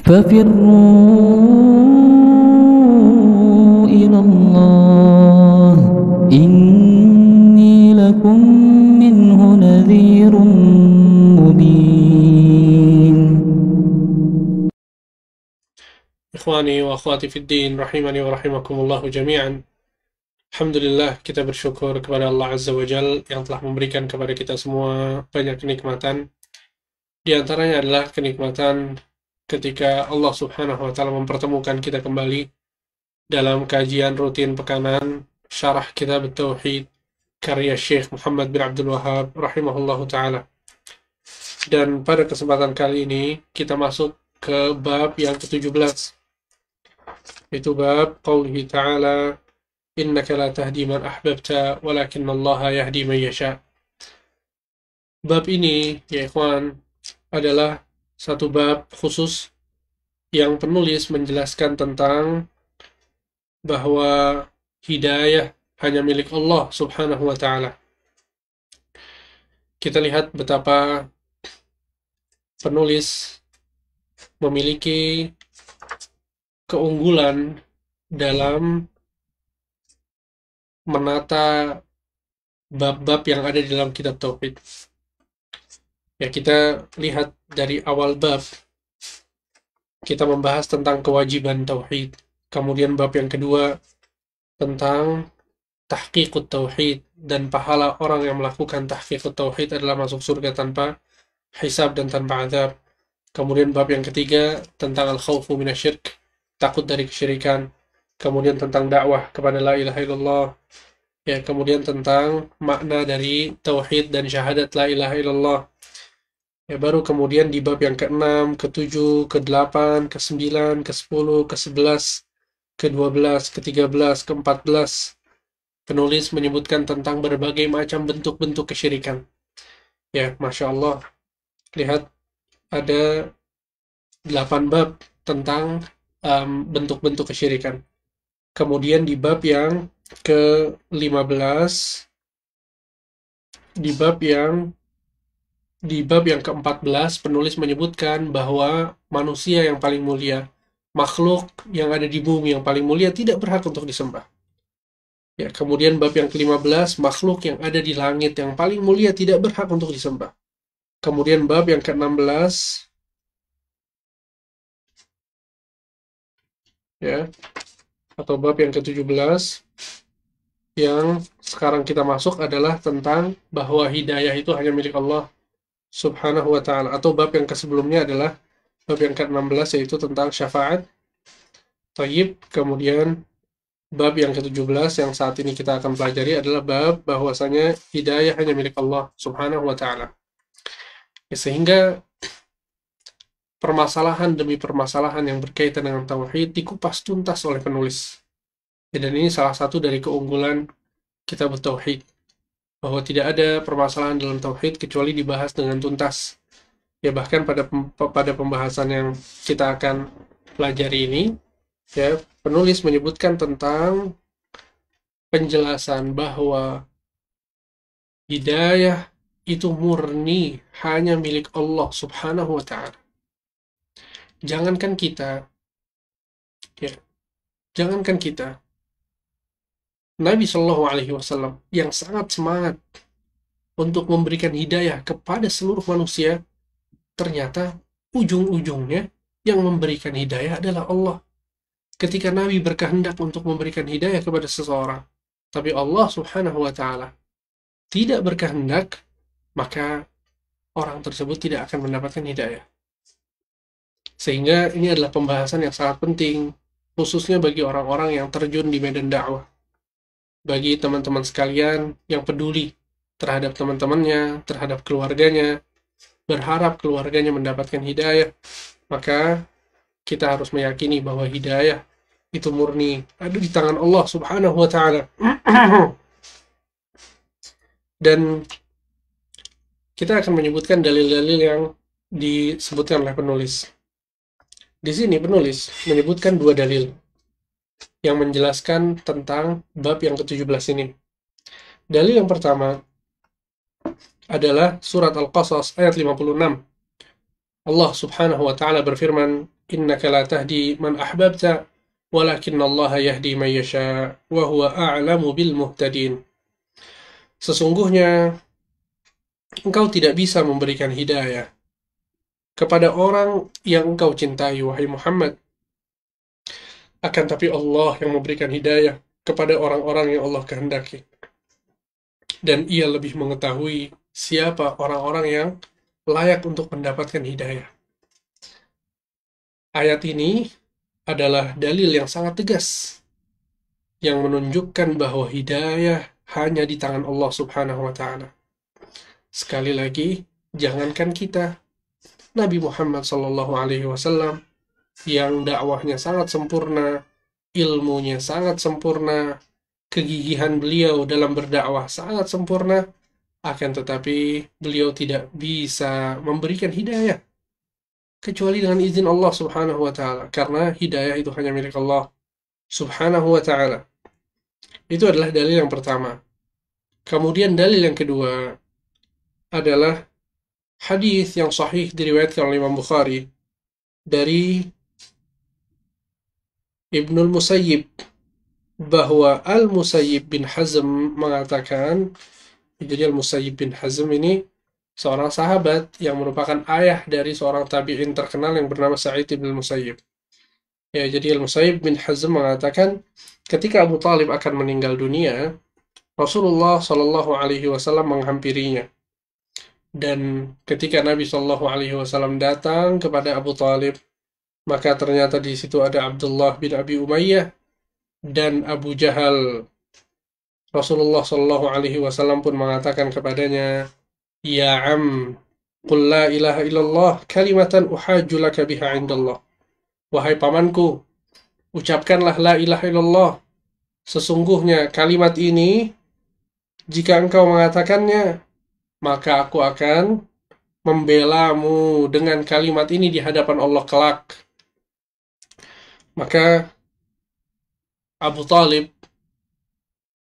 ففروا إلى الله إني لكم منه نذير مبين. Ikhwani wa akhwati fid din, rahimani wa rahimakumullahu jami'an. Alhamdulillah, kita bersyukur kepada Allah Azza wa Jal yang telah memberikan kepada kita semua banyak kenikmatan. Di antaranya adalah kenikmatan ketika Allah Subhanahu wa Ta'ala mempertemukan kita kembali dalam kajian rutin pekanan syarah kitab Tauhid karya Syekh Muhammad bin Abdul Wahhab rahimahullahu ta'ala. Dan pada kesempatan kali ini kita masuk ke bab yang ke-17, yaitu bab qaulihi ta'ala innaka la tahdi man ahbabta walakinallaha yahdi man yasha. Bab ini, ya ikhwan, adalah satu bab khusus yang penulis menjelaskan tentang bahwa hidayah hanya milik Allah Subhanahu wa ta'ala. Kita lihat betapa penulis memiliki keunggulan dalam menata bab-bab yang ada di dalam kitab Tauhid. Ya, kita lihat dari awal bab, kita membahas tentang kewajiban Tauhid. Kemudian bab yang kedua tentang tahqiqut Tauhid, dan pahala orang yang melakukan tahqiqut Tauhid adalah masuk surga tanpa hisab dan tanpa azab. Kemudian bab yang ketiga tentang al-khawfu minasyirk, takut dari kesyirikan. Kemudian tentang dakwah kepada la ilaha illallah. Ya, kemudian tentang makna dari tauhid dan syahadat la ilaha illallah. Ya, baru kemudian di bab yang ke-6, ke-7, ke-8, ke-9, ke-10, ke-11, ke-12, ke-13, ke-14, penulis menyebutkan tentang berbagai macam bentuk-bentuk kesyirikan. Ya, Masya Allah, lihat ada 8 bab tentang bentuk-bentuk kesyirikan. Kemudian di bab yang ke-15, di bab yang ke-14 penulis menyebutkan bahwa manusia yang paling mulia, makhluk yang ada di bumi yang paling mulia tidak berhak untuk disembah. Ya, kemudian bab yang ke-15, makhluk yang ada di langit yang paling mulia tidak berhak untuk disembah. Kemudian bab yang ke-16, ya, atau bab yang ke-17 yang sekarang kita masuk adalah tentang bahwa hidayah itu hanya milik Allah Subhanahu wa ta'ala. Atau bab yang sebelumnya adalah bab yang ke-16, yaitu tentang syafaat. Tayyib. Kemudian bab yang ke-17 yang saat ini kita akan pelajari adalah bab bahwasanya hidayah hanya milik Allah Subhanahu wa ta'ala. Ya, sehingga permasalahan demi permasalahan yang berkaitan dengan tauhid dikupas tuntas oleh penulis. Ya, dan ini salah satu dari keunggulan kitab tauhid, bahwa tidak ada permasalahan dalam tauhid kecuali dibahas dengan tuntas. Ya, bahkan pada pembahasan yang kita akan pelajari ini, ya, penulis menyebutkan tentang penjelasan bahwa hidayah itu murni hanya milik Allah Subhanahu wa ta'ala. Jangankan kita, ya, jangankan kita, Nabi Shallallahu Alaihi Wasallam yang sangat semangat untuk memberikan hidayah kepada seluruh manusia, ternyata ujung-ujungnya yang memberikan hidayah adalah Allah. Ketika Nabi berkehendak untuk memberikan hidayah kepada seseorang, tapi Allah Subhanahu wa ta'ala tidak berkehendak, maka orang tersebut tidak akan mendapatkan hidayah. Sehingga ini adalah pembahasan yang sangat penting, khususnya bagi orang-orang yang terjun di medan dakwah. Bagi teman-teman sekalian yang peduli terhadap teman-temannya, terhadap keluarganya, berharap keluarganya mendapatkan hidayah, maka kita harus meyakini bahwa hidayah itu murni ada di tangan Allah Subhanahu wa ta'ala. Dan kita akan menyebutkan dalil-dalil yang disebutkan oleh penulis. Di sini penulis menyebutkan 2 dalil yang menjelaskan tentang bab yang ke-17 ini. Dalil yang pertama adalah surat Al-Qasas ayat 56. Allah Subhanahu wa taala berfirman, "Innaka la tahdi man ahbabta, walakinnallaha yahdi man yasha, wa huwa a'lamu bil muhtadin." Sesungguhnya engkau tidak bisa memberikan hidayah kepada orang yang engkau cintai, wahai Muhammad. Akan tapi Allah yang memberikan hidayah kepada orang-orang yang Allah kehendaki. Dan ia lebih mengetahui siapa orang-orang yang layak untuk mendapatkan hidayah. Ayat ini adalah dalil yang sangat tegas yang menunjukkan bahwa hidayah hanya di tangan Allah Subhanahu wa taala. Sekali lagi, jangankan kita, Nabi Muhammad sallallahu alaihi wasallam yang dakwahnya sangat sempurna, ilmunya sangat sempurna, kegigihan beliau dalam berdakwah sangat sempurna, akan tetapi beliau tidak bisa memberikan hidayah kecuali dengan izin Allah Subhanahu wa taala, karena hidayah itu hanya milik Allah Subhanahu wa taala. Itu adalah dalil yang pertama. Kemudian dalil yang kedua adalah hadis yang sahih diriwayatkan oleh Imam Bukhari dari Ibnul Musayyib, bahwa Al-Musayyib bin Hazm mengatakan, jadi Al-Musayyib bin Hazm ini seorang sahabat yang merupakan ayah dari seorang tabi'in terkenal yang bernama Sa'id bin Musayyib. Ya, jadi Al-Musayyib bin Hazm mengatakan, ketika Abu Talib akan meninggal dunia, Rasulullah Shallallahu Alaihi Wasallam menghampirinya. Dan ketika Nabi Shallallahu Alaihi Wasallam datang kepada Abu Talib, maka ternyata di situ ada Abdullah bin Abi Umayyah dan Abu Jahal. Rasulullah Shallallahu Alaihi Wasallam pun mengatakan kepadanya, "Ya am, qul la ilaha illallah kalimatan uhajju laka biha indallah." Wahai pamanku, ucapkanlah la ilaha illallah. Sesungguhnya kalimat ini, jika engkau mengatakannya, maka aku akan membelamu dengan kalimat ini di hadapan Allah kelak. Maka Abu Talib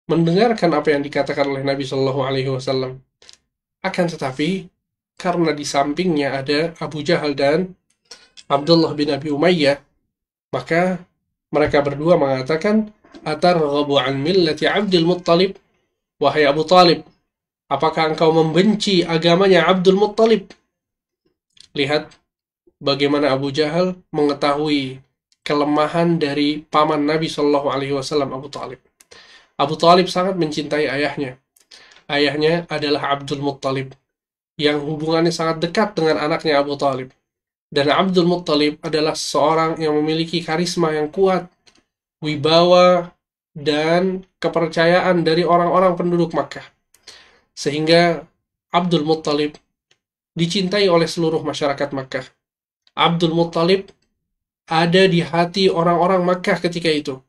mendengarkan apa yang dikatakan oleh Nabi Shallallahu Alaihi Wasallam. Akan tetapi, karena di sampingnya ada Abu Jahal dan Abdullah bin Abi Umayyah, maka mereka berdua mengatakan, "Atarghabu an millati Abdul Muttalib?" Wahai Abu Talib, apakah engkau membenci agamanya Abdul Muttalib? Lihat bagaimana Abu Jahal mengetahui kelemahan dari paman Nabi Shallallahu Alaihi Wasallam, Abu Talib. Abu Talib sangat mencintai ayahnya. Ayahnya adalah Abdul Muttalib, yang hubungannya sangat dekat dengan anaknya Abu Talib. Dan Abdul Muttalib adalah seorang yang memiliki karisma yang kuat, wibawa, dan kepercayaan dari orang-orang penduduk Makkah. Sehingga Abdul Muttalib dicintai oleh seluruh masyarakat Makkah. Abdul Muttalib ada di hati orang-orang Makkah ketika itu.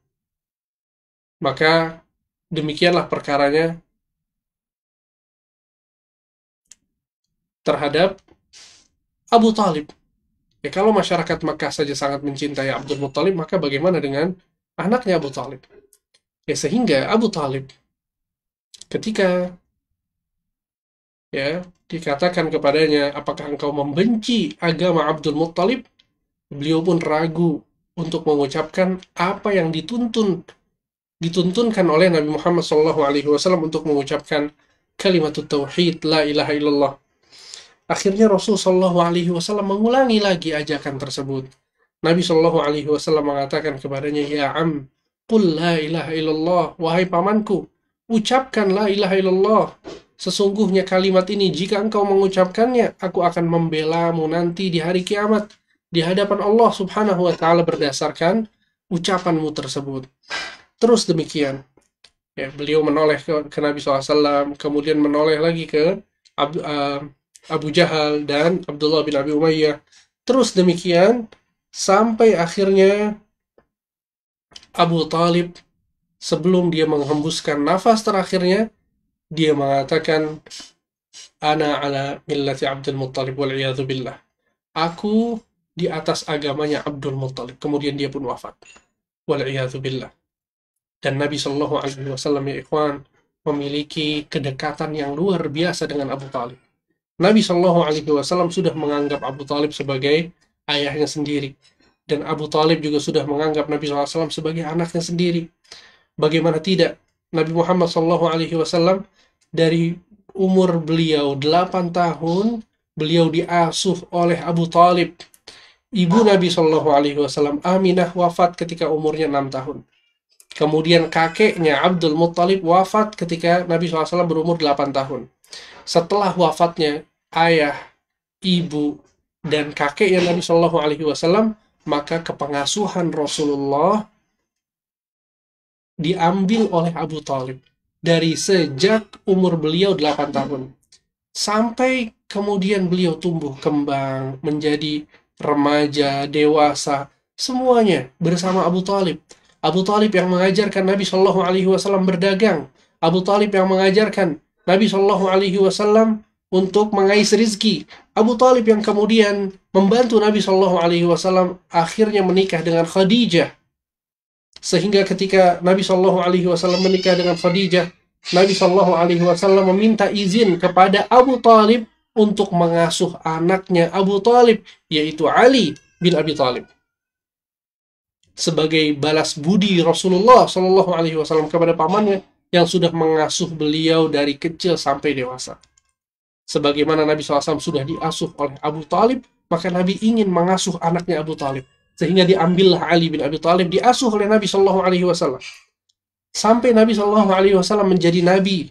Maka demikianlah perkaranya terhadap Abu Talib. Ya, kalau masyarakat Makkah saja sangat mencintai Abdul Muttalib, maka bagaimana dengan anaknya Abu Talib? Ya, sehingga Abu Talib ketika ya dikatakan kepadanya, apakah engkau membenci agama Abdul Muttalib? Beliau pun ragu untuk mengucapkan apa yang dituntunkan oleh Nabi Muhammad SAW untuk mengucapkan kalimat tauhid la ilaha illallah. Akhirnya Rasul Shallallahu Alaihi Wasallam mengulangi lagi ajakan tersebut. Nabi Shallallahu Alaihi Wasallam mengatakan kepadanya, "Ya am, qul la ilaha illallah." Wahai pamanku, ucapkan la ilaha illallah. Sesungguhnya kalimat ini, jika engkau mengucapkannya, aku akan membelamu nanti di hari kiamat di hadapan Allah Subhanahu wa taala berdasarkan ucapanmu tersebut. Terus demikian. Ya, beliau menoleh ke Nabi SAW, kemudian menoleh lagi ke Abu Jahal dan Abdullah bin Abi Umayyah. Terus demikian sampai akhirnya Abu Talib, sebelum dia menghembuskan nafas terakhirnya, dia mengatakan, "Ana ala millati Abdul Muttalib wal'iyadzu billah." Aku di atas agamanya Abdul Muttalib. Kemudian dia pun wafat. Wal'iyadzu billah. Dan Nabi Shallallahu Alaihi Wasallam, ya ikhwan, memiliki kedekatan yang luar biasa dengan Abu Talib. Nabi Shallallahu Alaihi Wasallam sudah menganggap Abu Talib sebagai ayahnya sendiri, dan Abu Talib juga sudah menganggap Nabi SAW sebagai anaknya sendiri. Bagaimana tidak, Nabi Muhammad Shallallahu Alaihi Wasallam dari umur beliau 8 tahun, beliau diasuh oleh Abu Talib. Ibu Nabi Shallallahu Alaihi Wasallam Aminah wafat ketika umurnya 6 tahun. Kemudian kakeknya Abdul Muttalib wafat ketika Nabi SAW berumur 8 tahun. Setelah wafatnya ayah, ibu, dan kakeknya Nabi Shallallahu Alaihi Wasallam, maka kepengasuhan Rasulullah diambil oleh Abu Talib dari sejak umur beliau 8 tahun sampai kemudian beliau tumbuh kembang menjadi remaja, dewasa, semuanya bersama Abu Talib. Abu Talib yang mengajarkan Nabi Shallallahu Alaihi Wasallam berdagang. Abu Talib yang mengajarkan Nabi Shallallahu Alaihi Wasallam untuk mengais rizki. Abu Talib yang kemudian membantu Nabi Shallallahu Alaihi Wasallam akhirnya menikah dengan Khadijah. Sehingga ketika Nabi Shallallahu Alaihi Wasallam menikah dengan Khadijah, Nabi Shallallahu Alaihi Wasallam meminta izin kepada Abu Talib untuk mengasuh anaknya Abu Talib, yaitu Ali bin Abi Talib, sebagai balas budi Rasulullah Shallallahu Alaihi Wasallam kepada pamannya yang sudah mengasuh beliau dari kecil sampai dewasa. Sebagaimana Nabi SAW sudah diasuh oleh Abu Talib, maka Nabi ingin mengasuh anaknya Abu Talib. Sehingga diambillah Ali bin Abi Talib, diasuh oleh Nabi Shallallahu Alaihi Wasallam. Sampai Nabi Shallallahu Alaihi Wasallam menjadi Nabi.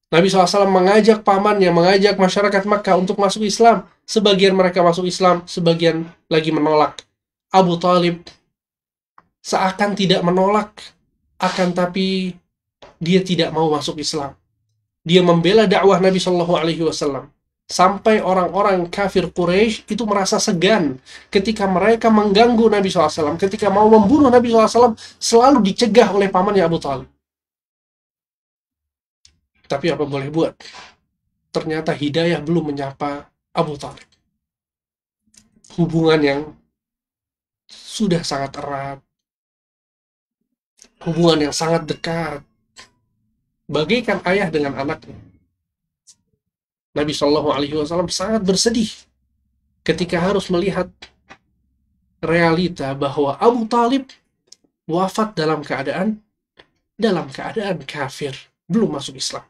Nabi SAW mengajak pamannya, mengajak masyarakat Makkah untuk masuk Islam. Sebagian mereka masuk Islam, sebagian lagi menolak. Abu Talib seakan tidak menolak, akan tapi dia tidak mau masuk Islam. Dia membela dakwah Nabi Shallallahu Alaihi Wasallam sampai orang-orang kafir Quraisy itu merasa segan ketika mereka mengganggu Nabi SAW, ketika mau membunuh Nabi SAW, selalu dicegah oleh pamannya Abu Talib. Tapi apa boleh buat? Ternyata hidayah belum menyapa Abu Talib. Hubungan yang sudah sangat erat, hubungan yang sangat dekat, bagaikan ayah dengan anaknya. Nabi Shallallahu Alaihi Wasallam sangat bersedih ketika harus melihat realita bahwa Abu Talib wafat dalam keadaan kafir, belum masuk Islam.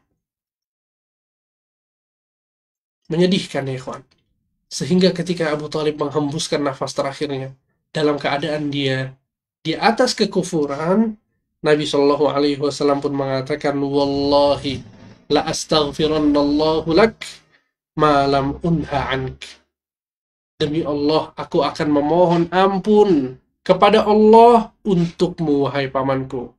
Menyedihkan ya ikhwan. Sehingga ketika Abu Talib menghembuskan nafas terakhirnya dalam keadaan dia di atas kekufuran, Nabi Shallallahu Alaihi Wasallam pun mengatakan, Wallahi la astaghfirannallahu lak ma lam unha ank. Demi Allah, aku akan memohon ampun kepada Allah untukmu, wahai pamanku,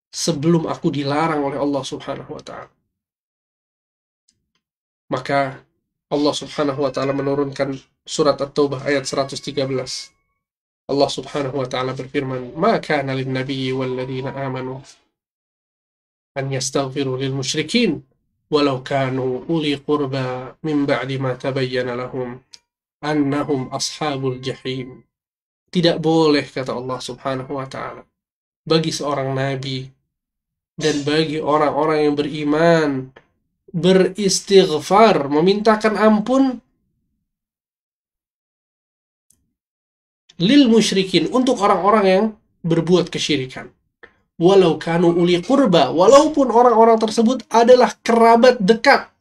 sebelum aku dilarang oleh Allah Subhanahu wa Ta'ala. Maka Allah Subhanahu wa Ta'ala menurunkan surat At-Taubah ayat 113. Allah Subhanahu wa Ta'ala berfirman, "Ma kana lin-nabiyyi wal-ladzina amanu an yastaghfiru lil musyrikin walau kanu uli qurba min ba'di ma tabayyana lahum annahum ashabul jahim." Tidak boleh, kata Allah Subhanahu wa Ta'ala, bagi seorang nabi dan bagi orang-orang yang beriman beristighfar, memintakan ampun lil musyrikin, untuk orang-orang yang berbuat kesyirikan, walau kanu uli qurba, walaupun orang-orang tersebut adalah kerabat dekat,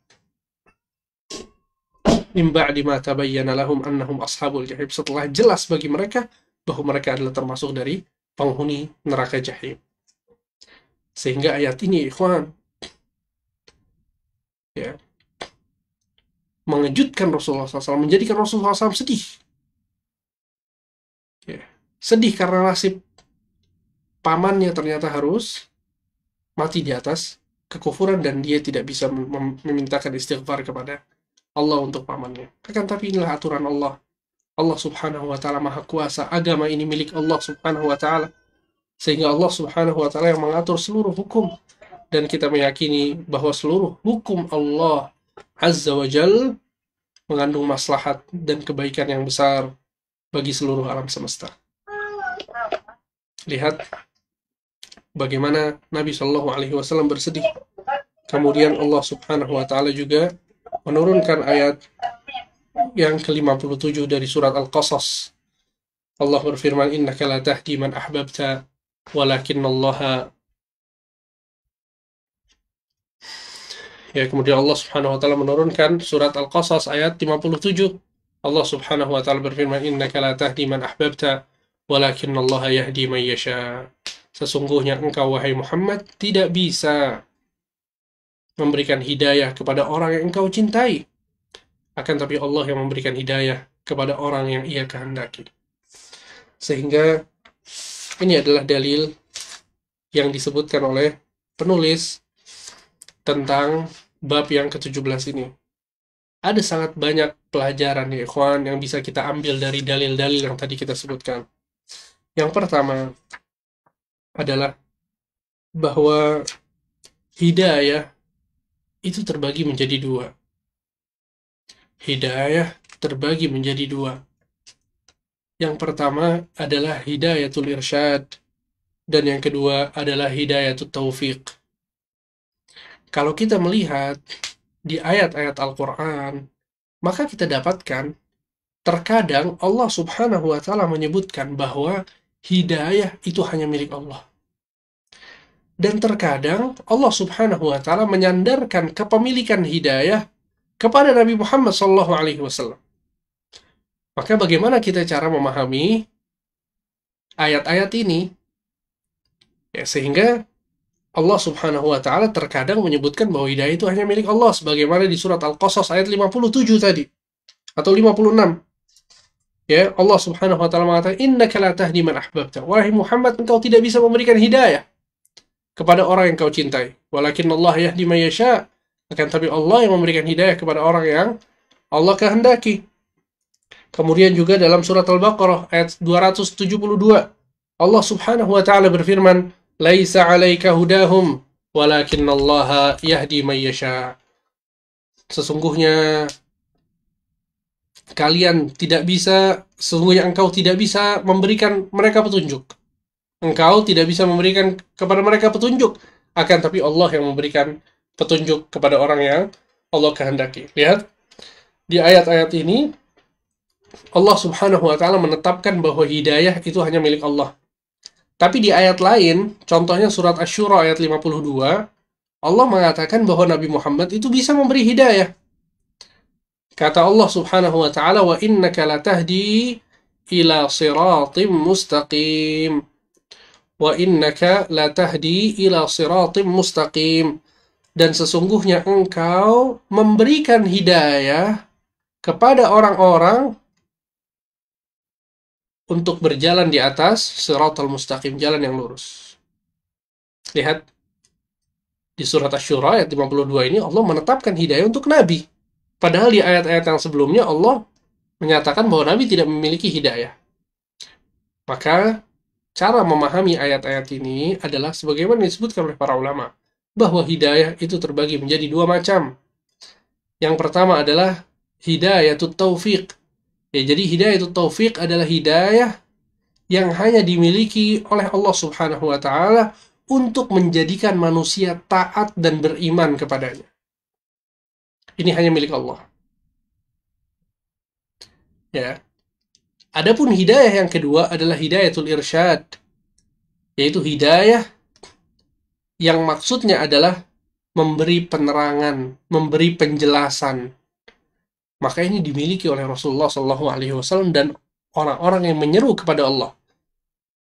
min ba'di ma tabayyana lahum annahum ashabul jahim, setelah jelas bagi mereka bahwa mereka adalah termasuk dari penghuni neraka jahim. Sehingga ayat ini, ikhwan, ya, mengejutkan Rasulullah SAW, menjadikan Rasulullah SAW sedih. Ya, sedih karena nasib pamannya ternyata harus mati di atas kekufuran dan dia tidak bisa memintakan istighfar kepada Allah untuk pamannya. Akan tapi inilah aturan Allah. Allah Subhanahu wa Ta'ala Maha Kuasa. Agama ini milik Allah Subhanahu wa Ta'ala. Sehingga Allah Subhanahu wa Ta'ala yang mengatur seluruh hukum. Dan kita meyakini bahwa seluruh hukum Allah Azza wa Jal mengandung maslahat dan kebaikan yang besar bagi seluruh alam semesta. Lihat bagaimana Nabi Shallallahu Alaihi Wasallam bersedih. Kemudian Allah Subhanahu wa Ta'ala juga menurunkan ayat yang ke-57 dari surat Al-Qasas. Allah berfirman, innaka la tahdi man ahbabta walakinnallaha. Ya, kemudian Allah Subhanahu wa taala menurunkan surat Al-Qasas ayat 57. Allah Subhanahu wa taala berfirman, innaka la tahdi man ahbabta walakinnallaha yahdi man yasha. Sesungguhnya engkau wahai Muhammad tidak bisa memberikan hidayah kepada orang yang engkau cintai. Akan tapi Allah yang memberikan hidayah kepada orang yang ia kehendaki. Sehingga ini adalah dalil yang disebutkan oleh penulis tentang bab yang ke-17 ini. Ada sangat banyak pelajaran ya ikhwan yang bisa kita ambil dari dalil-dalil yang tadi kita sebutkan. Yang pertama adalah bahwa hidayah itu terbagi menjadi dua. Hidayah terbagi menjadi dua. Yang pertama adalah hidayatul irsyad, dan yang kedua adalah hidayatul taufiq. Kalau kita melihat di ayat-ayat Al-Quran, maka kita dapatkan terkadang Allah Subhanahu wa taala menyebutkan bahwa hidayah itu hanya milik Allah. Dan terkadang Allah Subhanahu wa taala menyandarkan kepemilikan hidayah kepada Nabi Muhammad SAW. Maka bagaimana kita cara memahami ayat-ayat ini? Ya, sehingga Allah Subhanahu wa taala terkadang menyebutkan bahwa hidayah itu hanya milik Allah sebagaimana di surat Al-Qasas ayat 57 tadi atau 56. Ya, Allah Subhanahu wa taala mengatakan, innaka la tahdi man ahbabta. Wahai Muhammad, engkau tidak bisa memberikan hidayah kepada orang yang kau cintai. Walakinnallaha yahdi man yasha. Akan tapi Allah yang memberikan hidayah kepada orang yang Allah kehendaki. Kemudian juga dalam surat Al-Baqarah ayat 272, Allah Subhanahu wa taala berfirman, laisa 'alaika hudahum walakinallaha yahdi man yasha. Sesungguhnya engkau tidak bisa memberikan mereka petunjuk. Engkau tidak bisa memberikan kepada mereka petunjuk, akan tapi Allah yang memberikan petunjuk kepada orang yang Allah kehendaki. Lihat, di ayat-ayat ini Allah Subhanahu wa taala menetapkan bahwa hidayah itu hanya milik Allah. Tapi di ayat lain, contohnya surat Asy-Syura ayat 52, Allah mengatakan bahwa Nabi Muhammad itu bisa memberi hidayah. Kata Allah Subhanahu wa taala, wa innaka latahdi ila siratim mustaqim. Wa innaka latahdi ila siratim mustaqim. Dan sesungguhnya engkau memberikan hidayah kepada orang-orang untuk berjalan di atas siratal mustaqim, jalan yang lurus. Lihat, di surat Asy-Syura ayat 52 ini Allah menetapkan hidayah untuk Nabi. Padahal di ayat-ayat yang sebelumnya Allah menyatakan bahwa Nabi tidak memiliki hidayah. Maka cara memahami ayat-ayat ini adalah sebagaimana disebutkan oleh para ulama, bahwa hidayah itu terbagi menjadi dua macam. Yang pertama adalah hidayatul taufiq. Ya, jadi hidayatul taufiq adalah hidayah yang hanya dimiliki oleh Allah Subhanahu wa taala untuk menjadikan manusia taat dan beriman kepadanya. Ini hanya milik Allah. Ya. Adapun hidayah yang kedua adalah hidayatul irsyad, yaitu hidayah yang maksudnya adalah memberi penerangan, memberi penjelasan. Maka ini dimiliki oleh Rasulullah SAW dan orang-orang yang menyeru kepada Allah.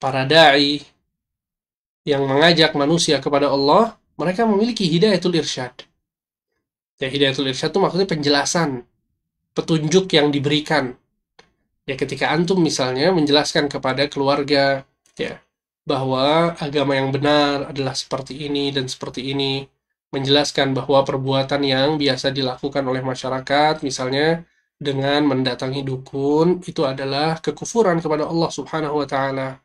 Para da'i yang mengajak manusia kepada Allah, mereka memiliki hidayatul irsyad. Ya, hidayatul irsyad itu maksudnya penjelasan, petunjuk yang diberikan. Ya, ketika antum misalnya menjelaskan kepada keluarga, ya, bahwa agama yang benar adalah seperti ini dan seperti ini, menjelaskan bahwa perbuatan yang biasa dilakukan oleh masyarakat, misalnya dengan mendatangi dukun, itu adalah kekufuran kepada Allah Subhanahu wa taala.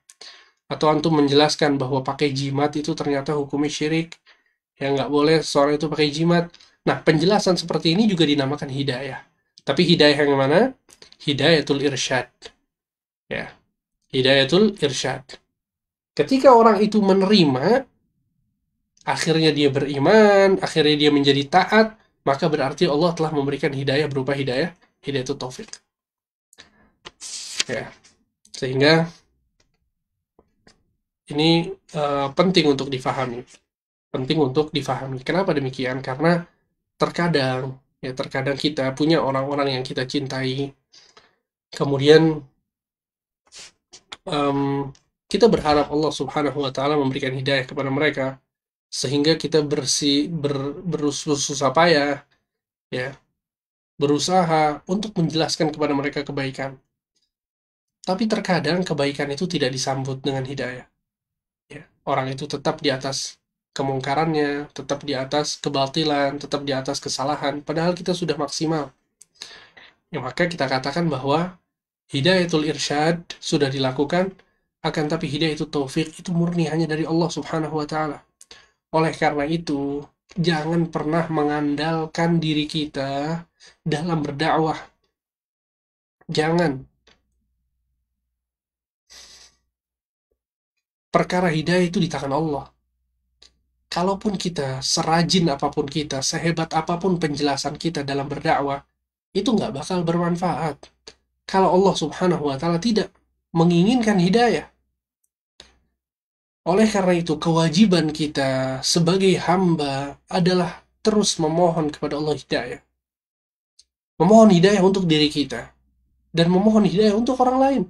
Atau antum menjelaskan bahwa pakai jimat itu ternyata hukumnya syirik, ya nggak boleh seorang itu pakai jimat. Nah, penjelasan seperti ini juga dinamakan hidayah. Tapi hidayah yang mana? Hidayatul irsyad. Ya, hidayatul irsyad. Ketika orang itu menerima, akhirnya dia beriman, akhirnya dia menjadi taat, maka berarti Allah telah memberikan hidayah berupa hidayah itu taufik. Ya, sehingga ini penting untuk difahami. Penting untuk difahami. Kenapa demikian? Karena terkadang kita punya orang-orang yang kita cintai, kemudian kita berharap Allah Subhanahu wa taala memberikan hidayah kepada mereka, sehingga kita bersusah payah, ya, berusaha untuk menjelaskan kepada mereka kebaikan. Tapi terkadang kebaikan itu tidak disambut dengan hidayah. Ya, orang itu tetap di atas kemungkarannya, tetap di atas kebatilan, tetap di atas kesalahan, padahal kita sudah maksimal. Ya, maka kita katakan bahwa hidayatul irsyad sudah dilakukan, akan tapi hidayatul taufik itu murni hanya dari Allah Subhanahu wa taala. Oleh karena itu, jangan pernah mengandalkan diri kita dalam berdakwah. Jangan. Perkara hidayah itu di tangan Allah. Kalaupun kita serajin apapun kita, sehebat apapun penjelasan kita dalam berdakwah, itu nggak bakal bermanfaat. Kalau Allah Subhanahu wa taala tidak menginginkan hidayah. Oleh karena itu, kewajiban kita sebagai hamba adalah terus memohon kepada Allah hidayah. Memohon hidayah untuk diri kita dan memohon hidayah untuk orang lain.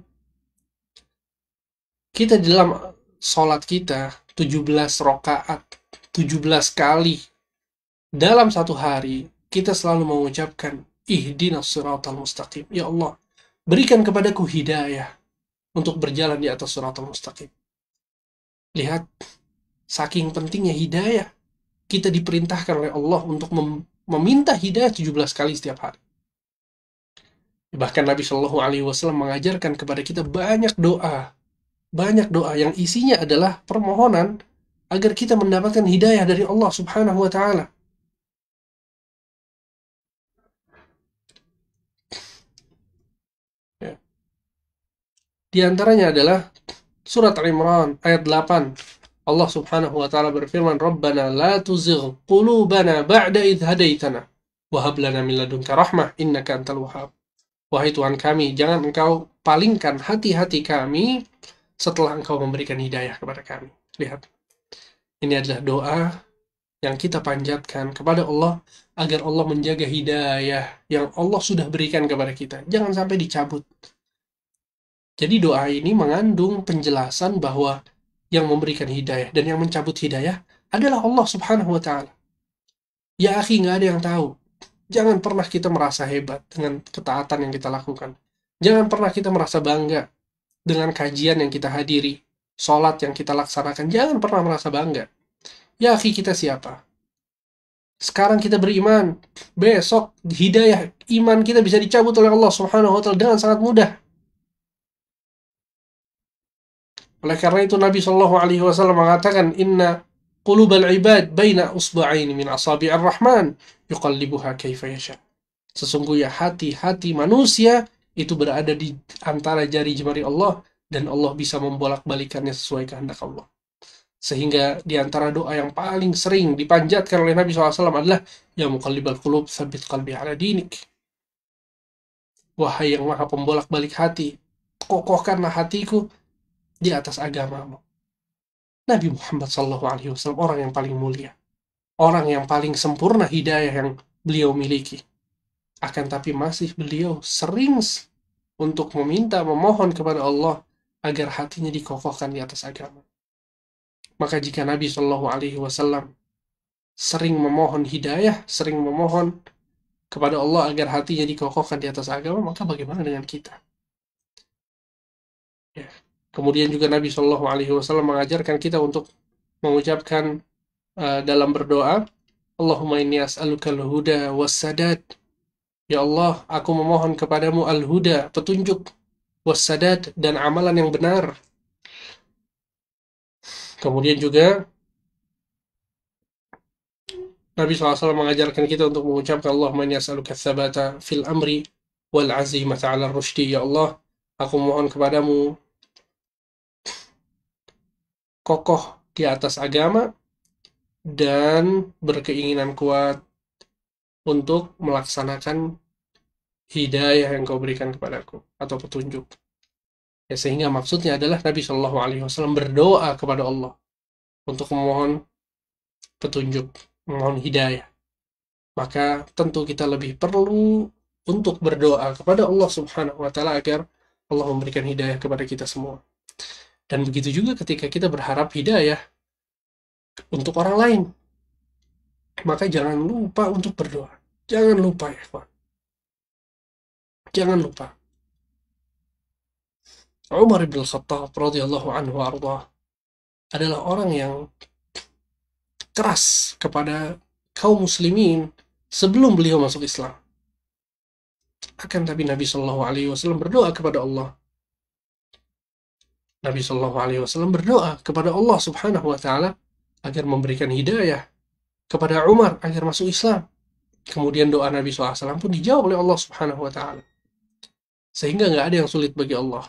Kita di dalam sholat kita 17 rakaat, 17 kali dalam satu hari, kita selalu mengucapkan ihdinas siratal mustaqim. Ya Allah, berikan kepadaku hidayah untuk berjalan di atas siratal mustaqim. Lihat, saking pentingnya hidayah, kita diperintahkan oleh Allah untuk meminta hidayah 17 kali setiap hari. Bahkan Nabi Shallallahu Alaihi Wasallam mengajarkan kepada kita banyak doa yang isinya adalah permohonan agar kita mendapatkan hidayah dari Allah Subhanahu Wa Taala. Ya. Di antaranya adalah surat Al-Imran ayat 8. Allah Subhanahu wa taala berfirman, "Rabbana la tuzigh qulubana ba'da idh hadaitana wa hab lana min ladunka rahmah innaka antal wahhab." Wahai Tuhan kami, jangan Engkau palingkan hati-hati kami setelah Engkau memberikan hidayah kepada kami. Lihat. Ini adalah doa yang kita panjatkan kepada Allah agar Allah menjaga hidayah yang Allah sudah berikan kepada kita. Jangan sampai dicabut. Jadi doa ini mengandung penjelasan bahwa yang memberikan hidayah dan yang mencabut hidayah adalah Allah Subhanahu wa taala. Ya akhi, nggak ada yang tahu. Jangan pernah kita merasa hebat dengan ketaatan yang kita lakukan. Jangan pernah kita merasa bangga dengan kajian yang kita hadiri, sholat yang kita laksanakan. Jangan pernah merasa bangga. Ya akhi, kita siapa? Sekarang kita beriman. Besok hidayah iman kita bisa dicabut oleh Allah Subhanahu wa taala dengan sangat mudah. Oleh karena itu Nabi Shallallahu Alaihi Wasallam mengatakan, Inna qulubal ibad baina usba'aini min asabi'ir rahman yuqallibuha kaifa yasha. Sesungguhnya hati-hati manusia itu berada di antara jari jemari Allah dan Allah bisa membolak-balikannya sesuai kehendak Allah. Sehingga di antara doa yang paling sering dipanjatkan oleh Nabi SAW adalah Ya muqallibal qulub tsabbit qalbi ala dinik. Wahai yang maha pembolak-balik hati, kokohkanlah hatiku di atas agamamu. Nabi Muhammad SAW orang yang paling mulia, orang yang paling sempurna hidayah yang beliau miliki. Akan tapi masih beliau sering untuk memohon kepada Allah agar hatinya dikokohkan di atas agama. Maka jika Nabi SAW sering memohon hidayah, sering memohon kepada Allah agar hatinya dikokohkan di atas agama, maka bagaimana dengan kita? Ya. Kemudian juga Nabi SAW mengajarkan kita untuk mengucapkan dalam berdoa, Allahumma inni as'aluka al-huda was-sadad. Ya Allah, aku memohon kepadamu al-huda, petunjuk, was-sadad, dan amalan yang benar. Kemudian juga Nabi SAW mengajarkan kita untuk mengucapkan Allahumma inni as'aluka tsabata fil amri wal azimata 'ala rusydi. Ya Allah, aku mohon kepadamu kokoh di atas agama dan berkeinginan kuat untuk melaksanakan hidayah yang kau berikan kepadaku atau petunjuk. Ya, sehingga maksudnya adalah Nabi Shallallahu Alaihi Wasallam berdoa kepada Allah untuk memohon petunjuk, memohon hidayah. Maka tentu kita lebih perlu untuk berdoa kepada Allah Subhanahu wa taala agar Allah memberikan hidayah kepada kita semua. Dan begitu juga ketika kita berharap hidayah untuk orang lain, maka jangan lupa untuk berdoa. Jangan lupa ya, Pak. Jangan lupa. Umar bin Khattab radhiyallahu anhu ardah adalah orang yang keras kepada kaum muslimin sebelum beliau masuk Islam. Akan tapi Nabi Shallallahu Alaihi Wasallam berdoa kepada Allah. Nabi Shallallahu Alaihi Wasallam berdoa kepada Allah Subhanahu Wa Taala agar memberikan hidayah kepada Umar agar masuk Islam. Kemudian doa Nabi SAW pun dijawab oleh Allah Subhanahu Wa Taala. Sehingga nggak ada yang sulit bagi Allah.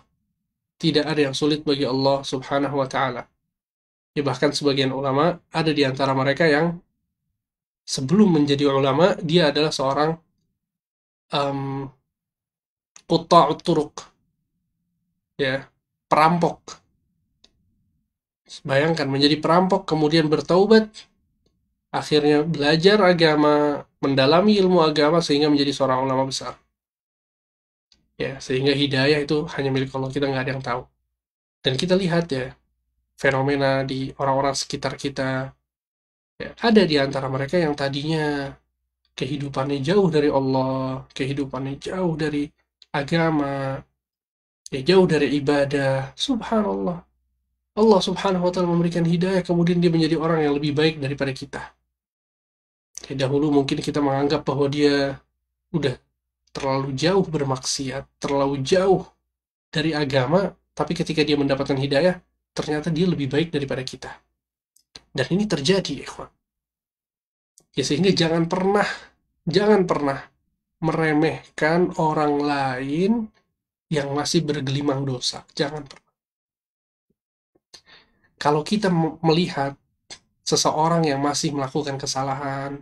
Tidak ada yang sulit bagi Allah Subhanahu Wa Taala. Ya, bahkan sebagian ulama ada di antara mereka yang sebelum menjadi ulama dia adalah seorang qutta'ut turuq, ya, perampok. Bayangkan menjadi perampok kemudian bertaubat, akhirnya belajar agama, mendalami ilmu agama sehingga menjadi seorang ulama besar. Ya, sehingga hidayah itu hanya milik Allah, kita nggak ada yang tahu. Dan kita lihat ya fenomena di orang-orang sekitar kita. Ya, ada di antara mereka yang tadinya kehidupannya jauh dari Allah, kehidupannya jauh dari agama, ya jauh dari ibadah. Subhanallah. Allah Subhanahu wa taala memberikan hidayah, kemudian dia menjadi orang yang lebih baik daripada kita. Dahulu mungkin kita menganggap bahwa dia udah terlalu jauh bermaksiat, terlalu jauh dari agama, tapi ketika dia mendapatkan hidayah, ternyata dia lebih baik daripada kita. Dan ini terjadi, ikhwan. Ya, sehingga jangan pernah meremehkan orang lain yang masih bergelimang dosa. Jangan pernah. Kalau kita melihat seseorang yang masih melakukan kesalahan,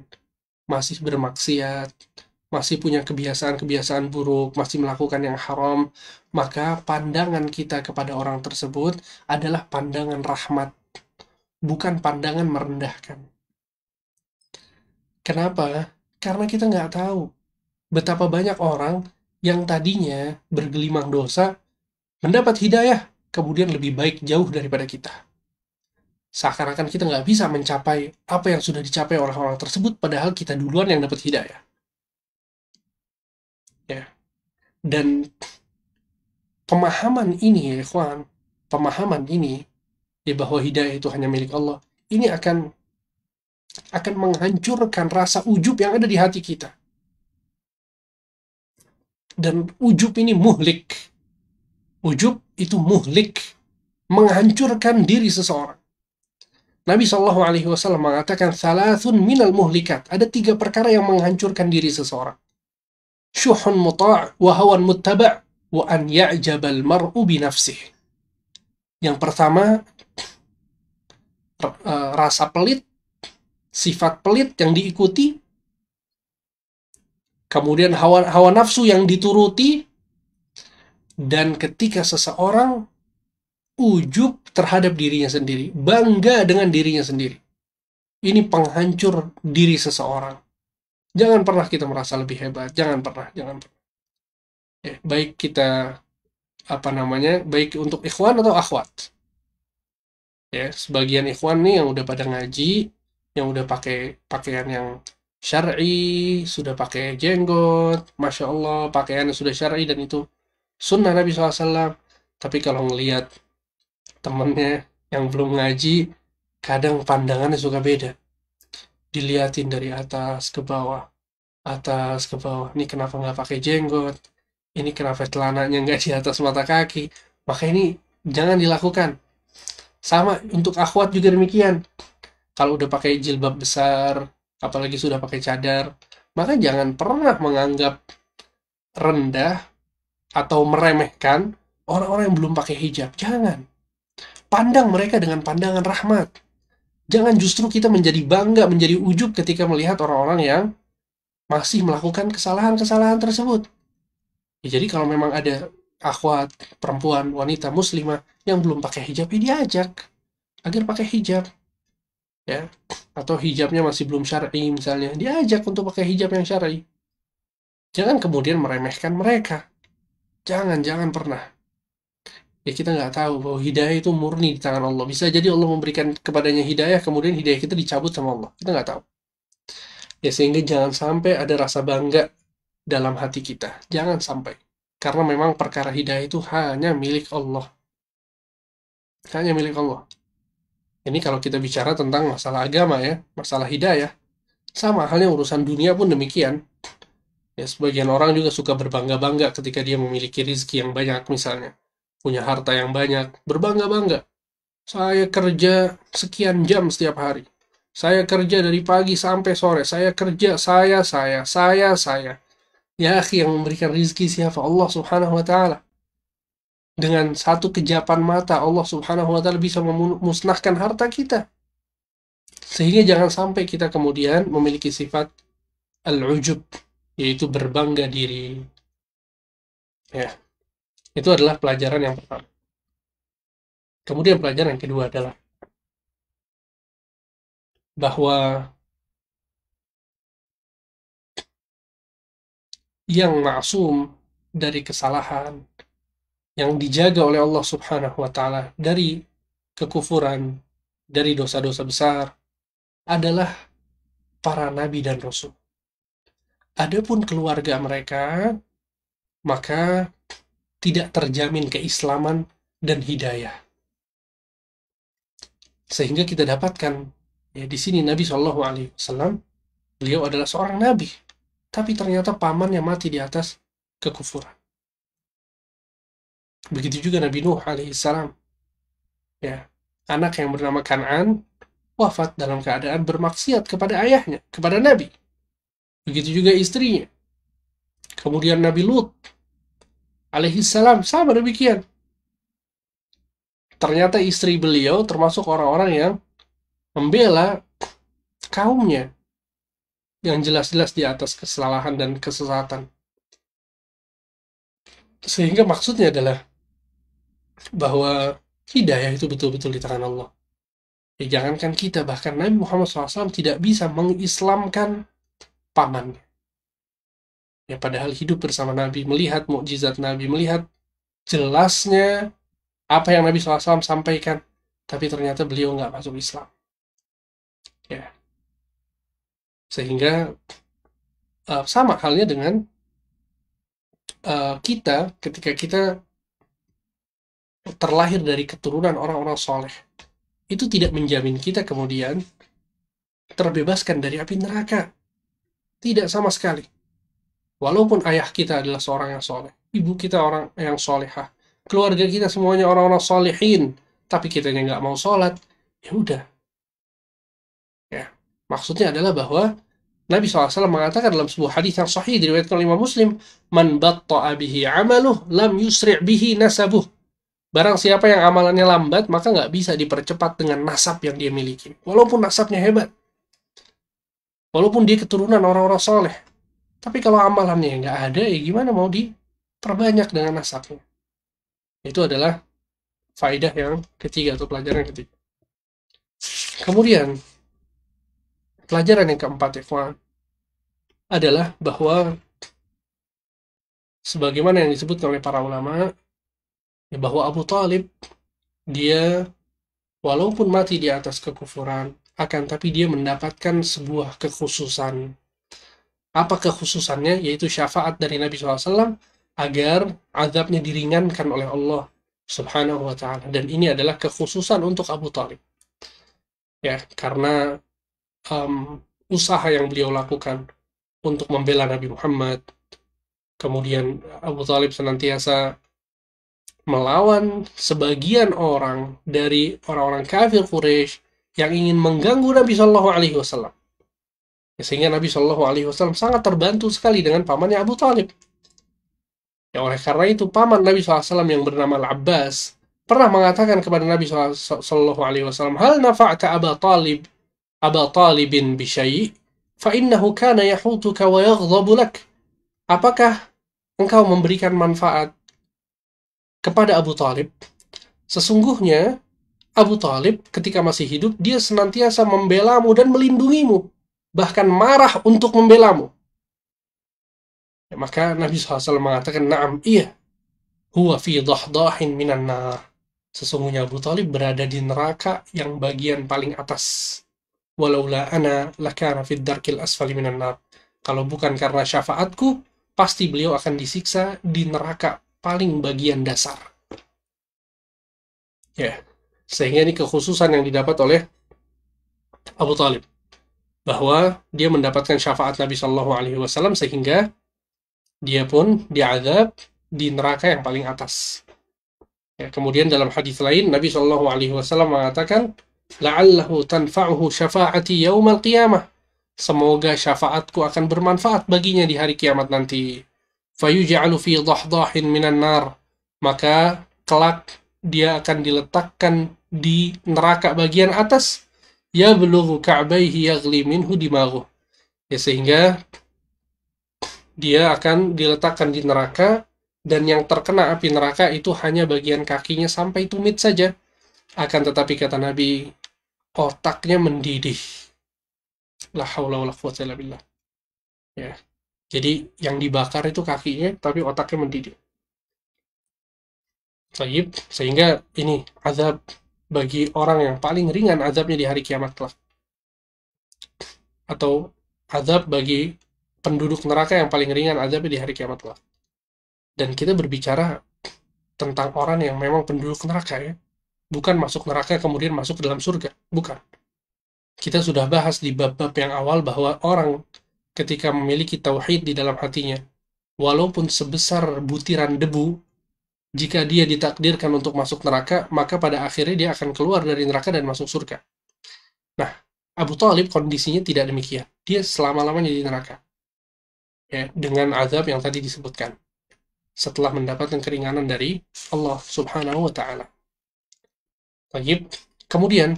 masih bermaksiat, masih punya kebiasaan-kebiasaan buruk, masih melakukan yang haram, maka pandangan kita kepada orang tersebut adalah pandangan rahmat, bukan pandangan merendahkan. Kenapa? Karena kita nggak tahu betapa banyak orang yang tadinya bergelimang dosa, mendapat hidayah, kemudian lebih baik jauh daripada kita. Seakan-akan kita nggak bisa mencapai apa yang sudah dicapai oleh orang tersebut, padahal kita duluan yang dapat hidayah. Ya. Dan pemahaman ini ya ikhwan, pemahaman ini ya bahwa hidayah itu hanya milik Allah, ini akan menghancurkan rasa ujub yang ada di hati kita. Dan ujub ini muhlik. Ujub itu muhlik, menghancurkan diri seseorang. Nabi Shallallahu Alaihi Wasallam mengatakan salasun minal muhlikat. Ada 3 perkara yang menghancurkan diri seseorang. Syuhun muta' wa hawan muttaba' wa an ya'jabal mar'u bi nafsih. Yang pertama, rasa pelit, sifat pelit yang diikuti, kemudian hawa nafsu yang dituruti, dan ketika seseorang ujub terhadap dirinya sendiri, bangga dengan dirinya sendiri. Ini penghancur diri seseorang. Jangan pernah kita merasa lebih hebat, jangan pernah. Ya, baik kita baik untuk ikhwan atau akhwat. Ya, sebagian ikhwan nih yang udah pada ngaji, yang udah pakai pakaian yang syar'i, sudah pakai jenggot, masya Allah, pakaiannya sudah syar'i dan itu sunnah Nabi SAW. Tapi kalau ngelihat temennya yang belum ngaji, kadang pandangannya suka beda. Diliatin dari atas ke bawah, ini kenapa nggak pakai jenggot, ini kenapa celananya nggak di atas mata kaki. Maka ini jangan dilakukan. Sama untuk akhwat juga demikian. Kalau udah pakai jilbab besar, apalagi sudah pakai cadar, maka jangan pernah menganggap rendah atau meremehkan orang-orang yang belum pakai hijab. Jangan. Pandang mereka dengan pandangan rahmat. Jangan justru kita menjadi bangga, menjadi ujub ketika melihat orang-orang yang masih melakukan kesalahan-kesalahan tersebut. Ya, jadi kalau memang ada akhwat, perempuan, wanita muslimah yang belum pakai hijab, ya diajak agar pakai hijab, ya. Atau hijabnya masih belum syar'i misalnya, diajak untuk pakai hijab yang syar'i. Jangan kemudian meremehkan mereka. Jangan pernah. Ya kita nggak tahu bahwa hidayah itu murni di tangan Allah. Bisa jadi Allah memberikan kepadanya hidayah, kemudian hidayah kita dicabut sama Allah. Kita nggak tahu. Ya sehingga jangan sampai ada rasa bangga dalam hati kita. Jangan sampai. Karena memang perkara hidayah itu hanya milik Allah. Hanya milik Allah. Ini kalau kita bicara tentang masalah agama ya, masalah hidayah. Sama halnya urusan dunia pun demikian. Ya, sebagian orang juga suka berbangga-bangga ketika dia memiliki rizki yang banyak misalnya. Punya harta yang banyak, berbangga-bangga. Saya kerja sekian jam setiap hari. Saya kerja dari pagi sampai sore. Saya kerja, saya. Ya, akhi, yang memberikan rizki siapa? Allah Subhanahu wa Ta'ala. Dengan satu kejapan mata, Allah Subhanahu wa Ta'ala bisa memusnahkan harta kita. Sehingga jangan sampai kita kemudian memiliki sifat al-ujub, yaitu berbangga diri. Ya, itu adalah pelajaran yang pertama. Kemudian pelajaran yang kedua adalah bahwa yang maksum dari kesalahan, yang dijaga oleh Allah Subhanahu wa Ta'ala dari kekufuran, dari dosa-dosa besar, adalah para nabi dan rasul. Adapun keluarga mereka, maka tidak terjamin keislaman dan hidayah. Sehingga kita dapatkan ya di sini Nabi Shallallahu Alaihi Wasallam, beliau adalah seorang nabi, tapi ternyata pamannya mati di atas kekufuran. Begitu juga Nabi Nuh alaihissalam, ya, anak yang bernama Kan'an wafat dalam keadaan bermaksiat kepada ayahnya, kepada Nabi. Begitu juga istrinya. Kemudian Nabi Lut alaihissalam sama demikian. Ternyata istri beliau termasuk orang-orang yang membela kaumnya yang jelas-jelas di atas kesalahan dan kesesatan. Sehingga maksudnya adalah bahwa hidayah itu betul-betul di tangan Allah. Ya, jangankan kita, bahkan Nabi Muhammad SAW tidak bisa mengislamkan pamannya. Ya, padahal hidup bersama Nabi, melihat mukjizat Nabi, melihat jelasnya apa yang Nabi SAW sampaikan, tapi ternyata beliau nggak masuk Islam. Ya, sehingga sama halnya dengan kita ketika kita terlahir dari keturunan orang-orang soleh, itu tidak menjamin kita kemudian terbebaskan dari api neraka. Tidak sama sekali. Walaupun ayah kita adalah seorang yang soleh, ibu kita orang yang solehah, keluarga kita semuanya orang-orang solehin, tapi kitanya nggak mau sholat, ya udah. Ya, maksudnya adalah bahwa Nabi SAW mengatakan dalam sebuah hadis yang sahih diriwayatkan oleh Imam Muslim, "Man batta'a bihi 'amaluh lam yusri' bihi nasabuh." Barang siapa yang amalannya lambat, maka nggak bisa dipercepat dengan nasab yang dia miliki. Walaupun nasabnya hebat. Walaupun dia keturunan orang-orang soleh. Tapi kalau amalannya nggak ada, ya gimana mau diperbanyak dengan nasabnya. Itu adalah faedah yang ketiga atau pelajaran yang ketiga. Kemudian, pelajaran yang keempat adalah bahwa sebagaimana yang disebutkan oleh para ulama, ya bahwa Abu Talib, dia walaupun mati di atas kekufuran, akan tapi dia mendapatkan sebuah kekhususan. Apa kekhususannya? Yaitu syafaat dari Nabi SAW agar azabnya diringankan oleh Allah Subhanahu wa Ta'ala. Dan ini adalah kekhususan untuk Abu Talib. Ya, karena usaha yang beliau lakukan untuk membela Nabi Muhammad, kemudian Abu Talib senantiasa melawan sebagian orang dari orang-orang kafir Quraisy yang ingin mengganggu Nabi Shallallahu Alaihi Wasallam. Sehingga Nabi Shallallahu Alaihi Wasallam sangat terbantu sekali dengan pamannya Abu Talib. Ya, oleh karena itu paman Nabi SAW yang bernama Al-Abbas pernah mengatakan kepada Nabi Shallallahu Alaihi Wasallam, "Hal nafa'ta Aba Talibin bisyai'?" فَإِنَّهُ كَانَ يَحُوتُكَ وَيَغْضَبُ لَكَ. Apakah engkau memberikan manfaat kepada Abu Talib? Sesungguhnya Abu Talib ketika masih hidup, dia senantiasa membelamu dan melindungimu, bahkan marah untuk membelamu. Ya, maka Nabi SAW mengatakan, "Na'am, iya, huwa fi dahdahin minan nar." Sesungguhnya Abu Talib berada di neraka yang bagian paling atas. Walaula ana lakana fid darkil asfali minan nar. Kalau bukan karena syafaatku, pasti beliau akan disiksa di neraka paling bagian dasar. Ya, sehingga ini kekhususan yang didapat oleh Abu Talib, bahwa dia mendapatkan syafaat Nabi Shallallahu Alaihi Wasallam sehingga dia pun diazab di neraka yang paling atas. Ya, kemudian dalam hadis lain Nabi Shallallahu Alaihi Wasallam mengatakan, la'allahu tanfa'uhu syafaati yaumal qiyamah. Semoga syafaatku akan bermanfaat baginya di hari kiamat nanti. Fayuj'alu fi dahdahin minan nar. Maka kelak dia akan diletakkan di neraka bagian atas. Yablughu ka'baihi yaghli minhu dimaghu. Ya, sehingga dia akan diletakkan di neraka, dan yang terkena api neraka itu hanya bagian kakinya sampai tumit saja. Akan tetapi kata Nabi, otaknya mendidih. La haula wala quwwata illa billah. Ya. Jadi yang dibakar itu kakinya, tapi otaknya mendidih. Sehingga ini azab bagi orang yang paling ringan azabnya di hari kiamat kelak. Atau azab bagi penduduk neraka yang paling ringan azabnya di hari kiamat kelak. Dan kita berbicara tentang orang yang memang penduduk neraka, ya. Bukan masuk neraka kemudian masuk ke dalam surga. Bukan. Kita sudah bahas di bab-bab yang awal bahwa orang ketika memiliki tauhid di dalam hatinya, walaupun sebesar butiran debu, jika dia ditakdirkan untuk masuk neraka, maka pada akhirnya dia akan keluar dari neraka dan masuk surga. Nah, Abu Talib kondisinya tidak demikian. Dia selama-lamanya di neraka. Ya, dengan azab yang tadi disebutkan. Setelah mendapatkan keringanan dari Allah Subhanahu wa Ta'ala. Baik, kemudian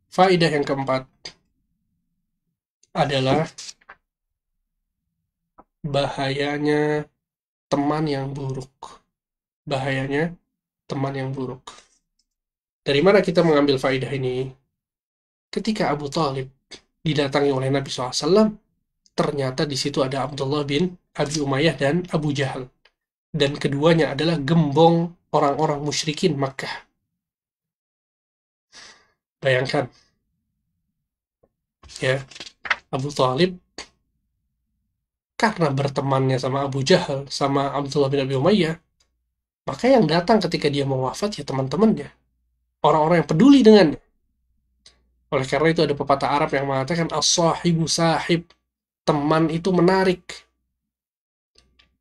faedah yang keempat adalah bahayanya teman yang buruk. Bahayanya teman yang buruk. Dari mana kita mengambil faedah ini? Ketika Abu Talib didatangi oleh Nabi SAW, ternyata di situ ada Abdullah bin Abi Umayyah dan Abu Jahal. Dan keduanya adalah gembong orang-orang musyrikin Makkah. Bayangkan, ya, Abu Talib karena bertemannya sama Abu Jahal, sama Abdullah bin Abi Umayyah, maka yang datang ketika dia mau wafat ya teman-temannya, orang-orang yang peduli dengannya. Oleh karena itu ada pepatah Arab yang mengatakan as-sahibu sahib, teman itu menarik.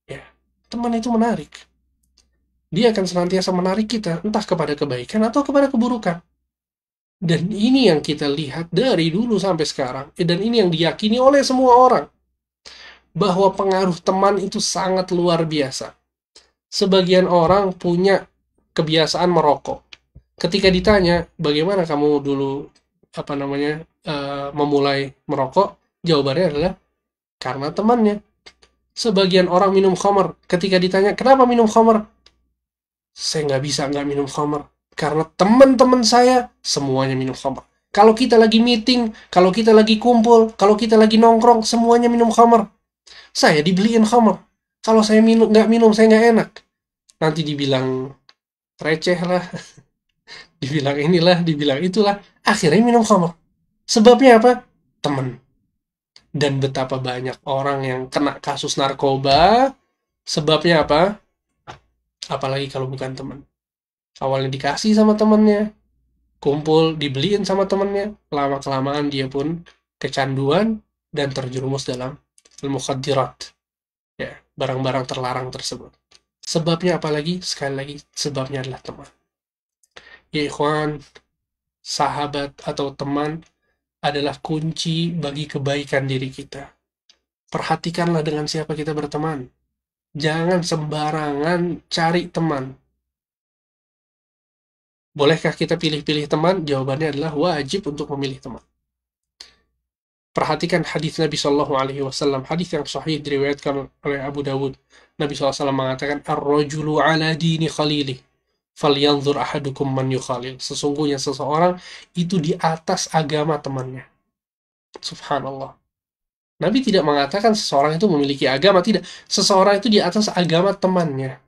Ya, teman itu menarik. Dia akan senantiasa menarik kita, entah kepada kebaikan atau kepada keburukan. Dan ini yang kita lihat dari dulu sampai sekarang, dan ini yang diyakini oleh semua orang, bahwa pengaruh teman itu sangat luar biasa. Sebagian orang punya kebiasaan merokok. Ketika ditanya, bagaimana kamu dulu memulai merokok, jawabannya adalah karena temannya. Sebagian orang minum khamar. Ketika ditanya, kenapa minum khamar? Saya nggak bisa nggak minum khamar. Karena teman-teman saya semuanya minum khamar. Kalau kita lagi meeting, kalau kita lagi kumpul, kalau kita lagi nongkrong, semuanya minum khamar. Saya dibeliin khamar. Kalau saya nggak minum, saya nggak enak. Nanti dibilang receh lah, dibilang inilah, dibilang itulah. Akhirnya minum khamar. Sebabnya apa? Teman. Dan betapa banyak orang yang kena kasus narkoba, sebabnya apa? Apalagi kalau bukan teman. Awalnya dikasih sama temannya, kumpul, dibeliin sama temannya, lama-kelamaan dia pun kecanduan dan terjerumus dalam al-mukhaddirat. Ya, barang-barang terlarang tersebut. Sebabnya apalagi? Sekali lagi, sebabnya adalah teman. Ya ikhwan, sahabat atau teman adalah kunci bagi kebaikan diri kita. Perhatikanlah dengan siapa kita berteman. Jangan sembarangan cari teman. Bolehkah kita pilih-pilih teman? Jawabannya adalah wajib untuk memilih teman. Perhatikan hadis Nabi Shallallahu Alaihi Wasallam, hadis yang sahih diriwayatkan oleh Abu Dawud. Nabi SAW mengatakan, "Ar-rajulu ala dini khalili, falyanzur ahadukum man yukhalil." Sesungguhnya seseorang itu di atas agama temannya. Subhanallah. Nabi tidak mengatakan seseorang itu memiliki agama, tidak. Seseorang itu di atas agama temannya.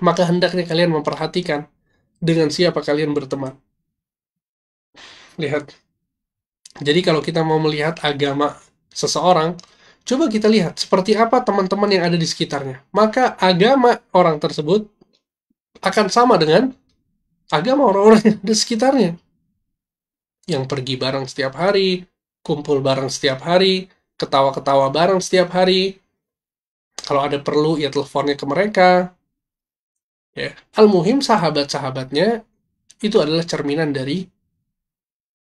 Maka hendaknya kalian memperhatikan dengan siapa kalian berteman. Lihat. Jadi kalau kita mau melihat agama seseorang, coba kita lihat seperti apa teman-teman yang ada di sekitarnya. Maka agama orang tersebut akan sama dengan agama orang-orang yang ada di sekitarnya. Yang pergi bareng setiap hari, kumpul bareng setiap hari, ketawa-ketawa bareng setiap hari. Kalau ada perlu, ya teleponnya ke mereka. Ya. Al-muhim sahabat-sahabatnya itu adalah cerminan dari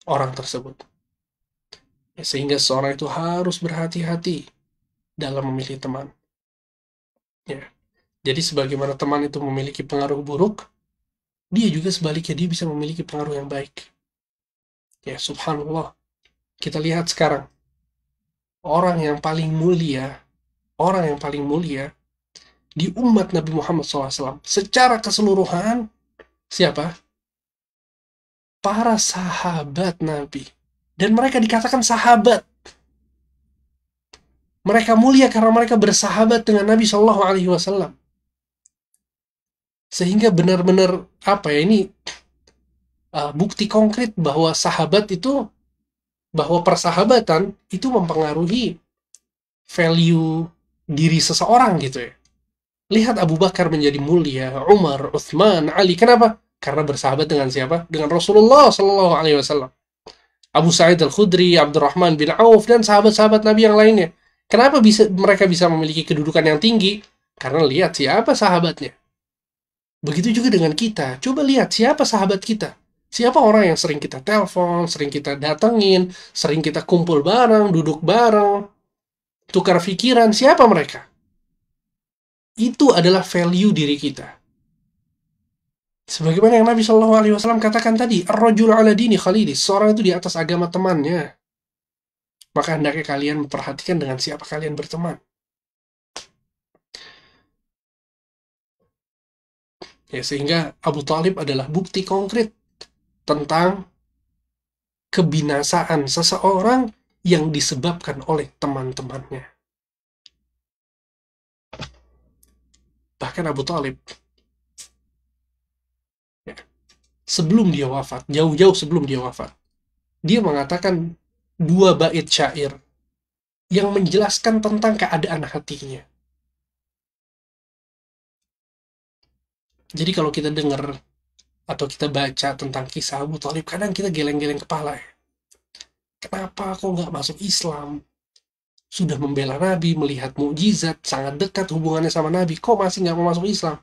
orang tersebut. Ya, sehingga seorang itu harus berhati-hati dalam memilih teman. Ya. Jadi sebagaimana teman itu memiliki pengaruh buruk, dia juga sebaliknya dia bisa memiliki pengaruh yang baik. Ya, subhanallah. Kita lihat sekarang, orang yang paling mulia, di umat Nabi Muhammad SAW, secara keseluruhan, siapa? Para sahabat Nabi. Dan mereka dikatakan sahabat. Mereka mulia karena mereka bersahabat dengan Nabi Shallallahu Alaihi Wasallam. Sehingga benar-benar ini bukti konkret bahwa bahwa persahabatan itu mempengaruhi value diri seseorang gitu ya. Lihat Abu Bakar menjadi mulia, Umar, Utsman, Ali. Kenapa? Karena bersahabat dengan siapa? Dengan Rasulullah Shallallahu Alaihi Wasallam. Abu Sa'id Al-Khudri, Abdurrahman bin Auf, dan sahabat-sahabat Nabi yang lainnya. Kenapa mereka bisa memiliki kedudukan yang tinggi? Karena lihat siapa sahabatnya. Begitu juga dengan kita. Coba lihat siapa sahabat kita. Siapa orang yang sering kita telepon, sering kita datengin, sering kita kumpul bareng, duduk bareng, tukar pikiran. Siapa mereka? Itu adalah value diri kita. Sebagaimana yang Nabi Shallallahu Alaihi Wasallam katakan tadi, ar-rajul ala dini khalili, seorang itu di atas agama temannya. Maka hendaknya kalian memperhatikan dengan siapa kalian berteman. Ya, sehingga Abu Thalib adalah bukti konkret tentang kebinasaan seseorang yang disebabkan oleh teman-temannya. Bahkan Abu Thalib, ya, sebelum dia wafat, jauh-jauh sebelum dia wafat, dia mengatakan 2 bait syair yang menjelaskan tentang keadaan hatinya. Jadi kalau kita dengar atau kita baca tentang kisah Abu Thalib, kadang kita geleng-geleng kepala ya. Kenapa kok nggak masuk Islam? Sudah membela Nabi, melihat mukjizat, sangat dekat hubungannya sama Nabi, kok masih nggak mau masuk Islam?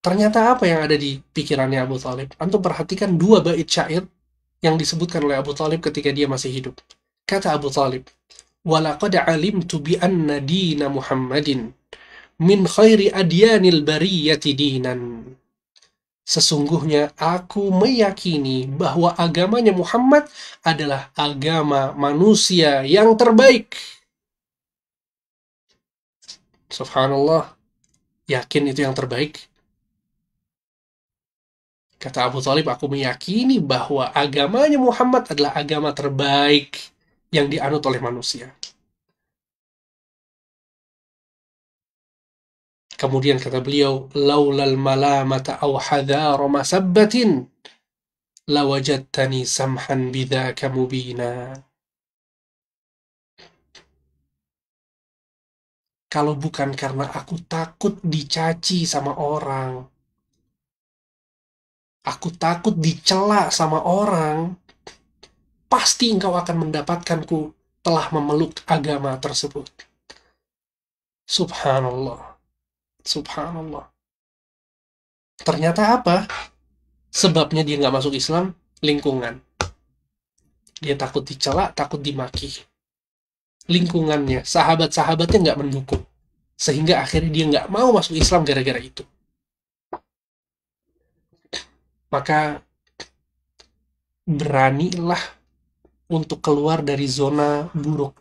Ternyata apa yang ada di pikirannya Abu Thalib? Antum perhatikan 2 bait syair yang disebutkan oleh Abu Thalib ketika dia masih hidup. Kata Abu Thalib, "Walaqad alimtu bi anna dina Muhammadin min khairi adyanil bariyati dinan." Sesungguhnya aku meyakini bahwa agamanya Muhammad adalah agama manusia yang terbaik. Subhanallah, yakin itu yang terbaik? Kata Abu Thalib, aku meyakini bahwa agamanya Muhammad adalah agama terbaik yang dianut oleh manusia. Kemudian kata beliau, laulal malamata aw hadhara masabbatin lawajadtani samhan bidzaka mubina. Kalau bukan karena aku takut dicaci sama orang, aku takut dicela sama orang, pasti engkau akan mendapatkanku telah memeluk agama tersebut. Subhanallah. Subhanallah. Ternyata apa? Sebabnya dia nggak masuk Islam, lingkungan. Dia takut dicela, takut dimaki. Lingkungannya, sahabat-sahabatnya nggak mendukung. Sehingga akhirnya dia nggak mau masuk Islam gara-gara itu. maka beranilah untuk keluar dari zona buruk.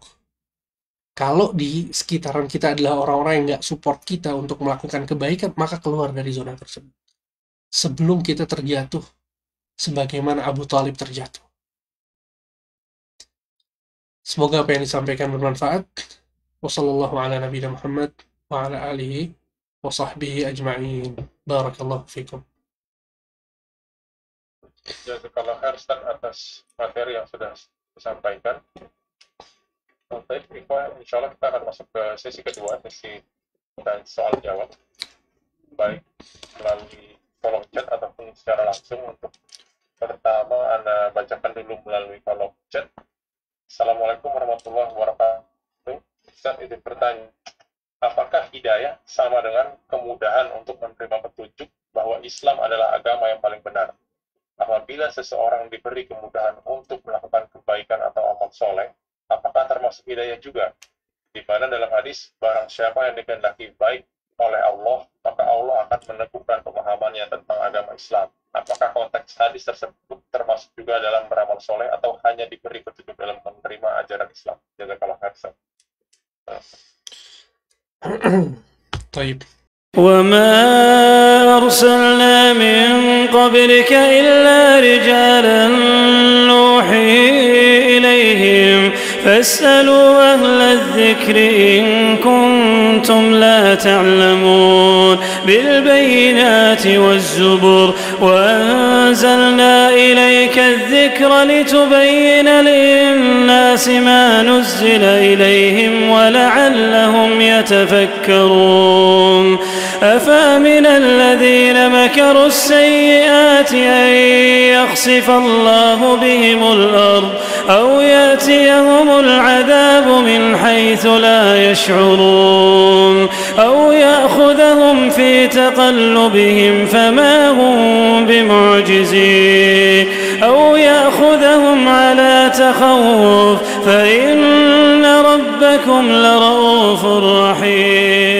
Kalau di sekitaran kita adalah orang-orang yang nggak support kita untuk melakukan kebaikan, maka keluar dari zona tersebut. Sebelum kita terjatuh, sebagaimana Abu Thalib terjatuh. Semoga apa yang disampaikan bermanfaat. Wassallallahu ala nabiyina Muhammad wa ala alihi wa sahbihi ajma'in. Barakallahu fikum. Jazakallah khair Ustaz atas materi yang sudah disampaikan. Baik, insya Allah kita akan masuk ke sesi kedua, sesi dan soal jawab, baik melalui kolom chat ataupun secara langsung. Untuk pertama, Anda bacakan dulu melalui kolom chat. Assalamualaikum warahmatullahi wabarakatuh. Ustaz, izin bertanya, apakah hidayah sama dengan kemudahan untuk menerima petunjuk bahwa Islam adalah agama yang paling benar? Apabila seseorang diberi kemudahan untuk melakukan kebaikan atau amal soleh, apakah termasuk hidayah juga? Di mana dalam hadis, barang siapa yang dikehendaki baik oleh Allah, maka Allah akan meneguhkan pemahamannya tentang agama Islam. Apakah konteks hadis tersebut termasuk juga dalam beramal soleh atau hanya diberi petunjuk dalam menerima ajaran Islam? Jazakallah khair. Baik. وما أرسلنا من قبلك إلا رجالا نوحي إليهم فاسألوا أهل الذكر إن كنتم لا تعلمون بالبينات والزبر وأنزلنا إليك الذكر لتبين للناس ما نزل إليهم ولعلهم يتفكرون أفأمن الذين مكروا السيئات أن يخسف الله بهم الأرض أو يأتيهم العذاب من حيث لا يشعرون أو يأخذهم في تقلبهم فما هم بمعجزين أو يأخذهم على تخوف فإن ربكم لرؤوف رحيم